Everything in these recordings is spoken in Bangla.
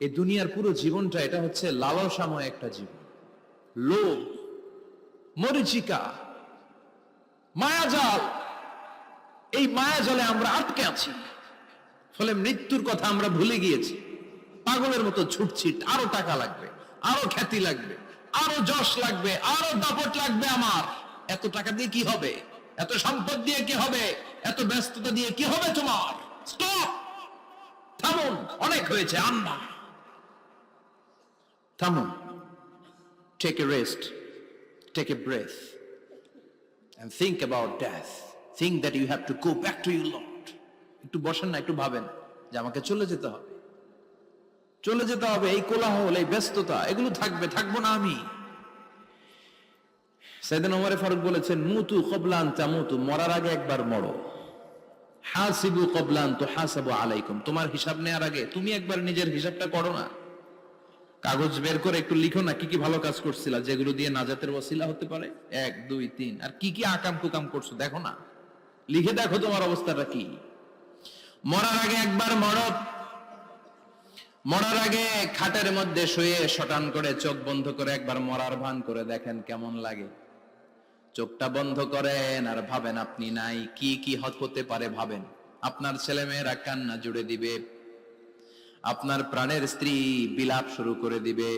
এই দুনিয়ার পুরো জীবনটা এটা হচ্ছে লালসাময় একটা জীবন, লোভ, মরিচিকা, মায়াজাল। এই মায়াজালে আমরা আটকে আছি, ফলে মৃত্যুর কথা আমরা ভুলে গিয়েছি। পাগলের মতো ছুটছি, আরো টাকা লাগবে, আরো খ্যাতি লাগবে, আরো যশ লাগবে, আরো দাপট লাগবে। আমার এত টাকা দিয়ে কি হবে? এত সম্পদ দিয়ে কি হবে? এত ব্যস্ততা দিয়ে কি হবে তোমার? স্টপ, থামুন, অনেক হয়েছে। আম্মা থামুন, take a rest, take a breath and think about death. Think that you have to go back to your Lord. একটু বসেন না, একটু ভাবেন যে আমাকে চলে যেতে হবে, চলে যেতে হবে। এই কোলাহল, এই ব্যস্ততা, এগুলো থাকবে, থাকবো না আমি। সাইয়েদনা ওমর ফারুক বলেছেন, মুতু ক্বাবলা আন তামুতু, মরার আগে একবার মরো। হাসিবু ক্বাবলা আন তুহাসাবু আলাইকুম, তোমার হিসাব নেওয়ার আগে তুমি একবার নিজের হিসাবটা করো না। কাগজ বের করে একটু লিখো না কি কি ভালো কাজ করছিলা, যেগুলো দিয়ে নাজাতের ওসিলা হতে পারে। 1 2 3, আর কি কি আকাম কুকাম করছো দেখো না, লিখে দেখো তোমার অবস্থাটা কি। মরার আগে একবার মরো। মরার আগে খাটের মধ্যে শুয়ে শটান করে চোখ বন্ধ করে একবার মরার ভান করে দেখেন কেমন লাগে। চোখটা বন্ধ করেন আর ভাবেন আপনি নাই, কি কি হতে পারে ভাবেন। আপনার ছেলে মেয়েরা কান্না জুড়ে দিবে, আপনার প্রাণের স্ত্রী বিলাপ শুরু করে দিবে,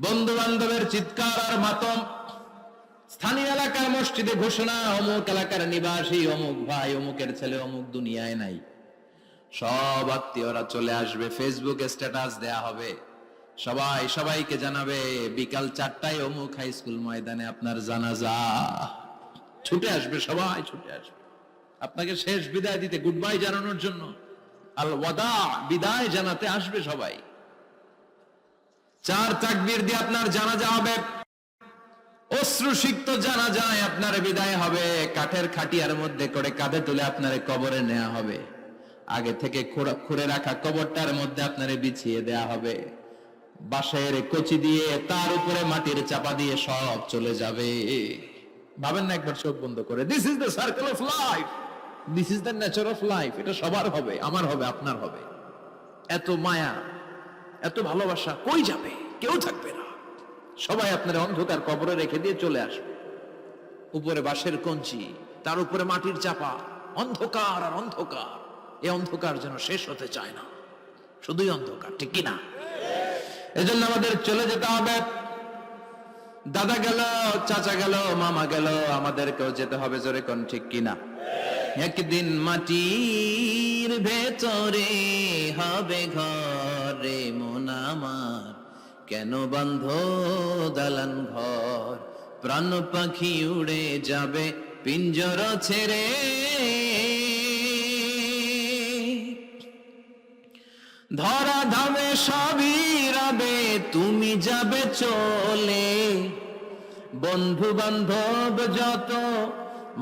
বন্ধু বান্ধবের চিৎকার আর মাতম, স্থানীয় এলাকার মসজিদে ঘোষণা, অমুক এলাকার নিবাসী অমুক ভাই অমুকের ছেলে অমুক দুনিয়ায় নাই। সব আত্মীয়রা চলে আসবে, ফেসবুকে স্ট্যাটাস দেয়া হবে, সবাই সবাইকে জানাবে বিকাল 4টায় অমুক হাই স্কুল ময়দানে আপনার জানাজা। ছুটে আসবে, সবাই ছুটে আসবে আপনাকে শেষ বিদায় দিতে, গুড বাই জানানোর জন্য, আল ওয়াদা, বিদায় জানাতে আসবে সবাই। 4 তাকবীর দিয়ে আপনার জানাজা হবে, অশ্রুসিক্ত জানাজায় আপনার বিদায় হবে। কাঠের খাটিয়ার মধ্যে করে কাঁধে তুলে আপনার কবরে নেওয়া হবে। আগে থেকে খুঁড়ে রাখা কবরটার মধ্যে আপনারে বিছিয়ে দেয়া হবে। বাঁশের কচি দিয়ে তার উপরে মাটির চাপা দিয়ে সব চলে যাবে। ভাবেন না একবার চোখ বন্ধ করে, this is the circle of life, this is the nature of life. এটা সবার হবে, আমার হবে, আপনার হবে। এত মায়া, এত ভালোবাসা কই যাবে? কেউ থাকবে না, সবাই আপনার অন্ধকার কবরে রেখে দিয়ে চলে আসবে। উপরে বাঁশের কঞ্চি, তার উপরে মাটির চাপা, অন্ধকার আর অন্ধকার। এই অন্ধকার যেন শেষ হতে চায় না, শুধুই অন্ধকার, ঠিক কিনা? এজন্য আমাদের চলে যেতে হবে। দাদা গেল, চাচা গেল, মামা গেল, আমাদেরকেও যেতে হবে, জোরে কোন ঠিক কিনা? একদিন মাটির ভেতরে হবে ঘরে মন আমার, কেন বন্ধ দালান ঘর, প্রাণ পাখি উড়ে যাবে পিঞ্জর ছেড়ে। ধরা ধামে সবই রবে, তুমি যাবে চলে, বন্ধু বান্ধব যত,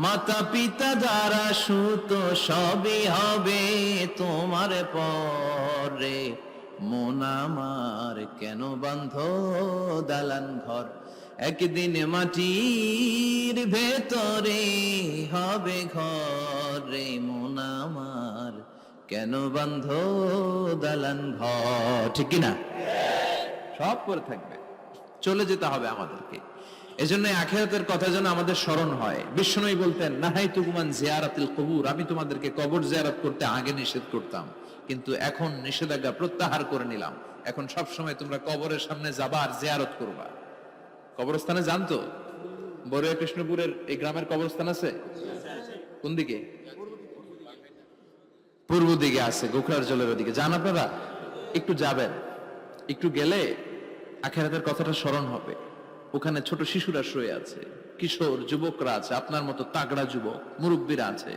মাতা পিতা যারা সুত, সবই হবে তোমার পরে মন আমার, কেন বন্ধ দালান ঘর। একদিন মাটির ভেতরে হবে ঘরে মন আমার, কেন বন্ধ দালান ঘর, ঠিক কিনা? সব করে থাকবে, চলে যেতে হবে আমাদেরকে। এজন্য আখিরাতের কথা যেন আমাদের স্মরণ হয়। বিশ্বনবী বলতেন, নাহাইতুকুম আন জিয়ারাতিল কুবুর, আমি তোমাদেরকে কবর জিয়ারত করতে আগে নিষেধ করতাম, কিন্তু এখন নিষেধাজ্ঞা প্রত্যাহার করে নিলাম। এখন সব সময় তোমরা কবরের সামনে যাবা আর জিয়ারত করবা। কবরস্থানে জানতো বড়ুয়া কৃষ্ণপুরের এই গ্রামের কবরস্থান আছে কোন দিকে? পূর্ব দিকে আছে, গোখরার জলের ওদিকে। যান আপনারা, একটু যাবেন, একটু গেলে আখিরাতের কথাটা স্মরণ হবে। ওখানে ছোট শিশুরা শুয়ে আছে, কিশোর যুবকরা আছে, আপনার মতো তাগড়া যুবক, মুরব্বীরা আছে।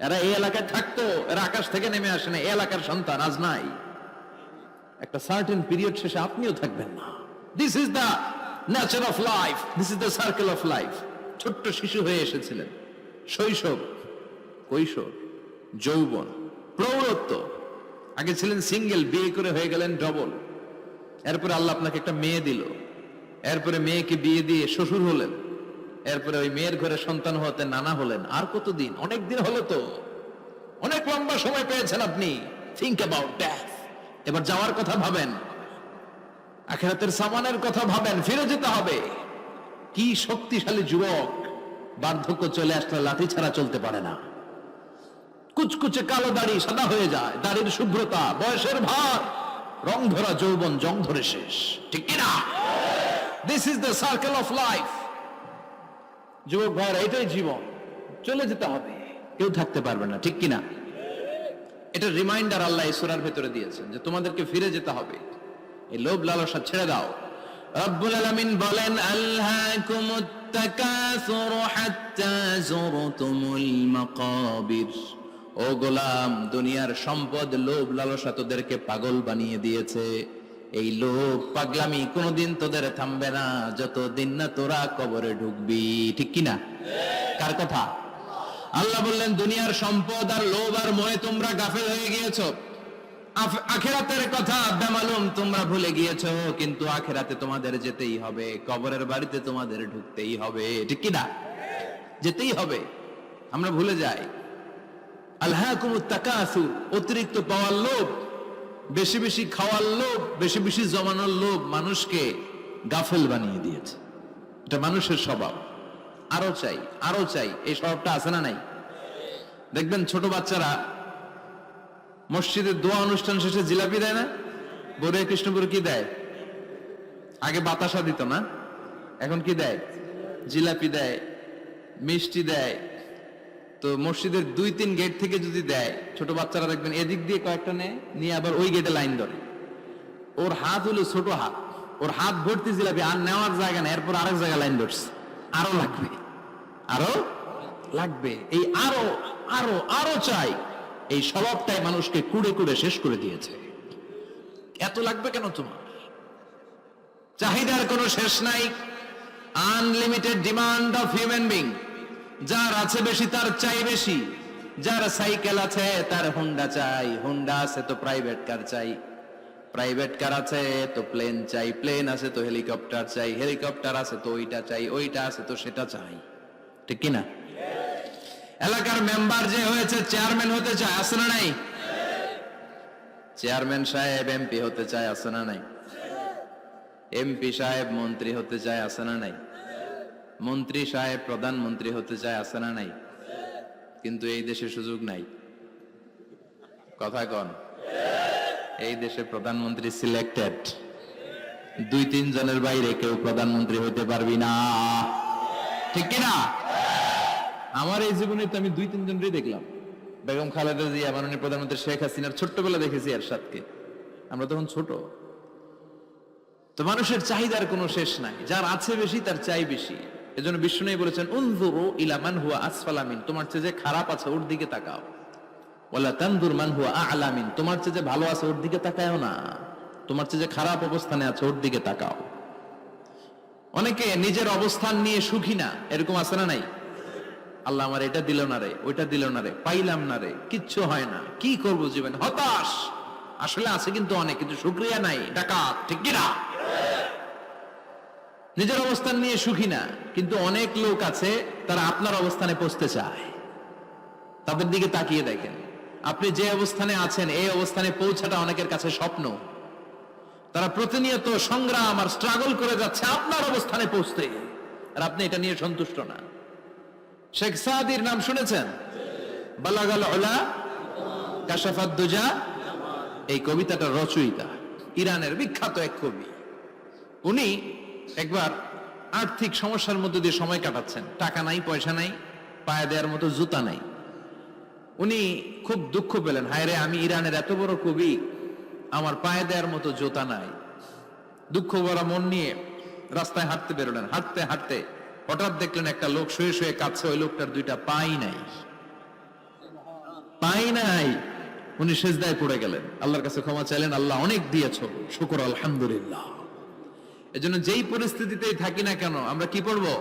এরা এই এলাকায় থাকতো, এরা আকাশ থেকে নেমে আসে না, এই এলাকার সন্তান, আজ নাই। একটা সার্টেন পিরিয়ড শেষে আপনিও থাকবেন না। This is the nature of life, this is the circle of life. ছোট্ট শিশু হয়ে এসেছিলেন, শৈশব, কৈশোর, যৌবন, প্রৌঢ়ত্ব। আগে ছিলেন সিঙ্গেল, বিয়ে করে হয়ে গেলেন ডবল। এরপরে আল্লাহ আপনাকে একটা মেয়ে দিল, এরপরে মেয়েকে বিয়ে দিয়ে শ্বশুর হলেন, এরপরে ওই মেয়ের ঘরে সন্তান হতে নানা হলেন। আর কতদিন? অনেক দিন হলো তো, অনেক লম্বা সময় পেয়েছেন আপনি। Think about death. এবার যাওয়ার কথা ভাবেন। আখিরাতের সামানের কথা ভাবেন, ফিরে যেতে হবে। কি শক্তিশালী যুবক, বার্ধক্য চলে আসলে লাঠি ছাড়া চলতে পারে না। কুচকুচে কালো দাড়ি সাদা হয়ে যায়, দাড়ির শুভ্রতা, বয়সের ভার, রং ধরা যৌবন জং ধরে শেষ, ঠিক কিনা? This is the circle of life. যুবক ভাইরা, এটাই জীবন, চলে যেতে হবে, কেউ থাকতে পারবে না, ঠিক কিনা? এটা রিমাইন্ডার আল্লাহ এই সূরার ভেতরে দিয়েছেন যে তোমাদেরকে ফিরে যেতে হবে, এই লোভ লালসা ছেড়ে দাও। রব্বুল আলামিন বলেন, আলহাকুমুত তাকাসুর হাত্তা যুরতুমুল মাকাবির। ও গোলাম, দুনিয়ার সম্পদ, লোভ লালসা তোদেরকে পাগল বানিয়ে দিয়েছে। এই লোভ পাগলামি কোনোদিন তোদের থামবে না যতদিন না তোরা কবরে ঢুকবি, ঠিক কিনা? কার কথা? আল্লাহ বললেন, দুনিয়ার সম্পদ আর লোভ আর মোহে তোমরা গাফেল হয়ে গিয়েছো। আখিরাতের কথা বেমালুম তোমরা ভুলে গিয়েছো, কিন্তু আখিরাতে তোমাদের যেতেই হবে, কবরের বাড়িতে তোমাদের ঢুকতেই হবে, ঠিক কিনা? যেতেই হবে, আমরা ভুলে যাই। আলহাকুমুত তাকাসুর, অতিরিক্ত পাওয়ার লোভ, বেশি বেশি খাওয়ার লোভ, বেশি বেশি জমানোর লোভ মানুষকে গাফেল বানিয়ে দিয়েছে। এটা মানুষের স্বভাব, আরো চাই আরো চাই, এই স্বভাবটা আছে না নাই? দেখবেন ছোট বাচ্চারা মসজিদের দোয়া অনুষ্ঠান শেষে জিলাপি দেয় না? বড়ে কৃষ্ণপুর কি দেয়? আগে বাতাসা দিত না, এখন কি দেয়? জিলাপি দেয়, মিষ্টি দেয়। তো মসজিদের 2-3 গেট থেকে যদি দেয়, ছোট বাচ্চারা দেখবেন এদিক দিয়ে কয়েকটা নিয়ে আবার ওই গেটে লাইন ধরে। ওর হাত হলো ছোট হাত, ওর হাত ভর্তি জিলাপি, আর নেওয়ার জায়গা নেই, এরপর আরেক জায়গায় লাইন ধরছে, আরো লাগবে আরো লাগবে, এই আরো আরো আরো চাই। এই স্বভাবটাই মানুষকে কুড়ে কুড়ে শেষ করে দিয়েছে। এত লাগবে কেন তোমার? চাহিদার কোনো শেষ নাই, unlimited demand of human being. যার আছে বেশি তার চাই বেশি, যার সাইকেল আছে তার হুন্ডা চাই, হুন্ডা আছে তো প্রাইভেট কার চাই, প্রাইভেট কার আছে তো প্লেন চাই, প্লেন আছে তো হেলিকপ্টার চাই, হেলিকপ্টার আছে তো ওইটা চাই, ওইটা আছে তো সেটা চাই, ঠিক কিনা? এলাকার মেম্বার যে হয়েছে চেয়ারম্যান হতে চায়, আছে না নাই? চেয়ারম্যান সাহেব এমপি হতে চায়, আছে না নাই? এমপি সাহেব মন্ত্রী হতে চায়, আছে না নাই? মন্ত্রী সাহেব প্রধানমন্ত্রী হতে চায়, আছে না নাই? কিন্তু এই দেশে সুযোগ নাই, কথা কন। এই দেশে প্রধানমন্ত্রী সিলেক্টেড, 2-3 জনের বাইরে কেউ প্রধানমন্ত্রী হতে পারবি না, ঠিক কিনা? আমার এই জীবনে তো আমি 2-3 জনই দেখলাম। বেগম খালেদা জিয়া, মাননীয় প্রধানমন্ত্রী শেখ হাসিনার ছোট্টবেলা দেখেছি এরশাদকে, আমরা তখন ছোট। তো মানুষের চাহিদার কোনো শেষ নাই, যার আছে বেশি তার চাই বেশি। এজন্য বিষ্ণু বলেছেন, উনজুরু ইলা মান হুয়া আসফালা মিন, তোমার চেয়ে যে খারাপ আছে ওর দিকে তাকাও। ওয়ালা তানজুর মান হুয়া আ'লা মিন, তোমার চেয়ে যে ভালো আছে ওর দিকে তাকায়ও না, তোমার চেয়ে যে খারাপ অবস্থানে আছে ওর দিকে তাকাও। অনেকে নিজের অবস্থান নিয়ে সুখী না, এরকম আছে না নাই? আল্লাহ আমার এটা দিল না রে, ওইটা দিল না রে, পাইলাম না রে, কিচ্ছু হয় না, কি করবো জীবনে, হতাশ। আসলে আছে কিন্তু অনেক, কিন্তু শুকরিয়া নাই, ডাকাত, ঠিক কিনা? নিজের অবস্থান নিয়ে সুখী না, কিন্তু অনেক লোক আছে তারা আপনার অবস্থানে পৌঁছতে চায়। তাদের দিকে তাকিয়ে দেখেন, আপনি যে অবস্থানে আছেন এই অবস্থানে পৌঁছাটা অনেকের কাছে স্বপ্ন। তারা প্রতিনিয়ত সংগ্রাম আর স্ট্রাগল করে যাচ্ছে আপনার অবস্থানে পৌঁছতে, আর আপনি এটা নিয়ে সন্তুষ্ট না। শেখ সাদির নাম শুনেছেন? বালাগাল উলা কাশাফাত দুজা, এই কবিতাটা রচয়িতা, ইরানের বিখ্যাত এক কবি। উনি একবার আর্থিক সমস্যার মধ্যে দিয়ে সময় কাটাচ্ছেন, টাকা নাই, পয়সা নাই, পায়ে দেওয়ার মতো জুতা নাই। উনি খুব দুঃখ পেলেন, হায় রে, আমি ইরানের এত বড় কবি, আমার পায়ে দেওয়ার মতো জুতা নাই। দুঃখ ভরা মন নিয়ে রাস্তায় হাঁটতে বেরোলেন। হাঁটতে হাঁটতে হঠাৎ দেখলেন একটা লোক শুয়ে শুয়ে কাঁদছে, ওই লোকটার 2টা পাই নাই, পাই নাই। উনি সেজদায় পড়ে গেলেন, আল্লাহর কাছে ক্ষমা চাইলেন, আল্লাহ অনেক দিয়েছো, শুকর আলহামদুলিল্লাহ। এজন্য যেই পরিস্থিতিতেই থাকি না কেন আমরা কি পড়বো?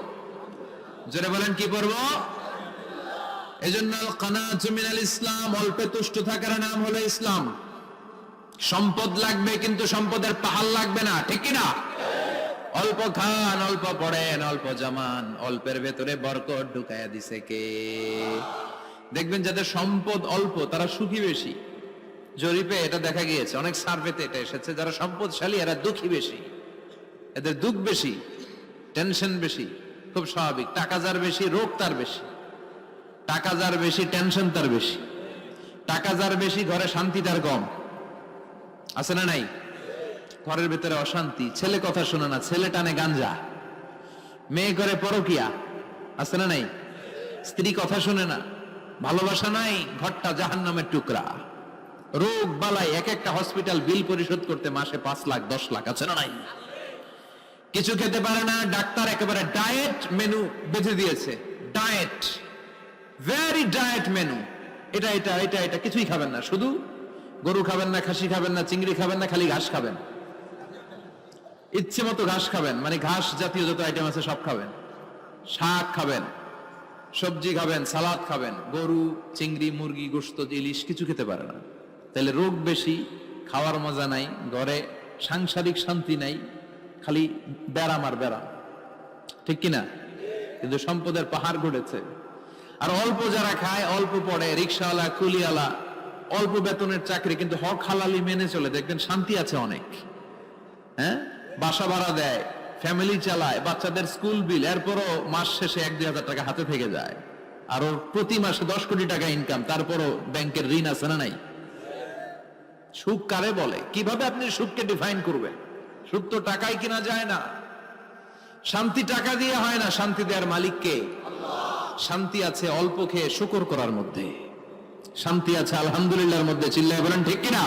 জোরে বলেন, কি পড়বো? এজন্য কানাতু মিনাল ইসলাম, অল্পে তুষ্ট থাকার নাম হলো ইসলাম। সম্পদ লাগবে কিন্তু সম্পদের পাহাড় লাগবে না, ঠিক কিনা? অল্প খান, অল্প পড়েন, অল্প জামান, অল্পের ভেতরে বরকত ঢুকায়া দিছে কে? দেখবেন যাদের সম্পদ অল্প তারা সুখী বেশি। জরিপে এটা দেখা গিয়েছে, অনেক সার্ভেতে এটা এসেছে, যারা সম্পদশালী এরা দুঃখী বেশি, এদের দুঃখ বেশি, টেনশন বেশি। খুব স্বাভাবিক, টাকা যার বেশি রোগ তার বেশি, টাকা যার বেশি টেনশন তার বেশি, টাকা যার বেশি ঘরে শান্তি তার কম। আছে না নাই? ঘরের ভেতরে অশান্তি, ছেলে কথা শোনে না, ছেলে টানে গাঞ্জা, মেয়ে করে পরকিয়া। আছে না নাই? স্ত্রী কথা শুনে না, ভালোবাসা নাই, ঘরটা জাহান্নামের টুকরা। রোগ বালাই, এক একটা হসপিটাল বিল পরিশোধ করতে মাসে 5 লাখ 10 লাখ। আছে না নাই? কিছু খেতে পারে না, ডাক্তার একেবারে ডায়েট মেনু বেঁধে দিয়েছে। ডায়েট, ভেরি ডায়েট মেনু, এটা এটা এটা এটা কিছুই খাবেন না, শুধু গরু খাবেন না, খাসি খাবেন না, চিংড়ি খাবেন না, খালি ঘাস খাবেন, ইচ্ছে মতো ঘাস খাবেন, মানে ঘাস জাতীয় যত আইটেম আছে সব খাবেন, শাক খাবেন, সবজি খাবেন, সালাদ খাবেন, গরু চিংড়ি মুরগি গোশত ইলিশ কিছু খেতে পারে না। তাহলে রোগ বেশি, খাওয়ার মজা নাই, ঘরে সাংসারিক শান্তি নাই, খালি ব্যারাম আর ব্যারাম। ঠিক কিনা? কিন্তু সম্পদের পাহাড় গড়েছে। আর অল্প যারা খায়, অল্প পড়ে, রিক্সাওয়ালা, কুলিওয়ালা, অল্প বেতনের চাকরি, কিন্তু হক হালালি মেনে চলে, দেখবেন শান্তি আছে অনেক। হ্যাঁ, বাসা ভাড়া দেয়, ফ্যামিলি চালায়, বাচ্চাদের স্কুল বিল, এরপরও মাস শেষে 1-2 হাজার টাকা হাতে থেকে যায়। আর ওর প্রতি মাসে 10 কোটি টাকা ইনকাম, তারপরও ব্যাংকের ঋণ আছে না নাই? সুখ কারে বলে? কিভাবে আপনি সুখকে ডিফাইন করবেন? সুখ তো টাকায় কিনা যায় না, শান্তি টাকা দিয়ে হয় না, শান্তি দেওয়ার মালিক কে? শান্তি আছে অল্প খেয়ে শুকর করার মধ্যে, শান্তি আছে আলহামদুলিল্লাহর মধ্যে। চিল্লায় বলেন ঠিক কিনা?